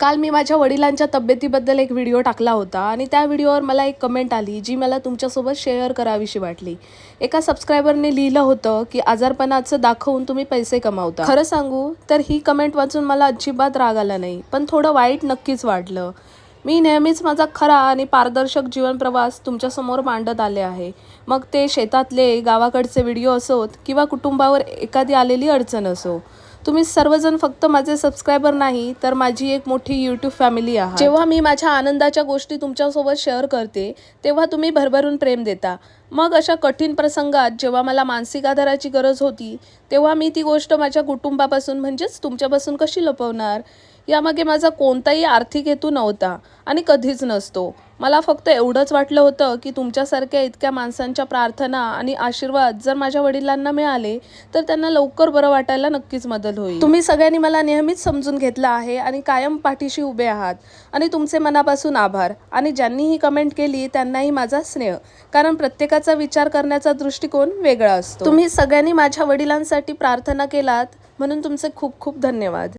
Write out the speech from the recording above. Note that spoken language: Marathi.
काल मी माझ्या वडिलांच्या तब्येतीबद्दल एक व्हिडिओ टाकला होता आणि त्या व्हिडिओवर मला एक कमेंट आली जी मला तुमच्यासोबत शेअर करावीशी वाटली. एका सबस्क्रायबरने लिहिलं होतं की आजारपणाचं दाखवून तुम्ही पैसे कमावता. खरं सांगू तर ही कमेंट वाचून मला अजिबात राग आला नाही, पण थोडं वाईट नक्कीच वाटलं. मी नेहमीच माझा खरा आणि पारदर्शक जीवनप्रवास तुमच्यासमोर मांडत आले आहे. मग ते शेतातले, गावाकडचे व्हिडिओ असोत किंवा कुटुंबावर एखादी आलेली अडचण असो. तुम्ही सर्वजण फक्त माझे सबस्क्रायबर नाही तर माझी एक मोठी यूट्यूब फॅमिली आहात. जेव्हा मी माझ्या आनंदाच्या गोष्टी तुमच्यासोबत शेअर करते तेव्हा तुम्ही भरभरून प्रेम देता. मग अशा कठीण प्रसंगात जेव्हा मला मानसिक आधाराची गरज होती तेव्हा मी ती गोष्ट माझ्या कुटुंबापासून म्हणजेच तुमच्यापासून कशी लपवणार. यामागे माझा कोणताही आर्थिक हेतू नव्हता आणि कधीच नसतो. मला फक्त एवढंच वाटलं होतं की तुमच्यासारख्या इतक्या माणसांच्या प्रार्थना आणि आशीर्वाद जर माझ्या वडिलांना मिळाले तर त्यांना लवकर बरं वाटायला नक्कीच मदत होईल. तुम्ही सगळ्यांनी मला नेहमीच समजून घेतलं आहे आणि कायम पाठीशी उभे आहात आणि तुमचे मनापासून आभार. आणि ज्यांनी ही कमेंट केली त्यांनाही माझा स्नेह, कारण प्रत्येकाचा विचार करण्याचा दृष्टिकोन वेगळा असतो. तुम्ही सगळ्यांनी माझ्या वडिलांसाठी प्रार्थना केलात म्हणून तुमचे खूप खूप धन्यवाद.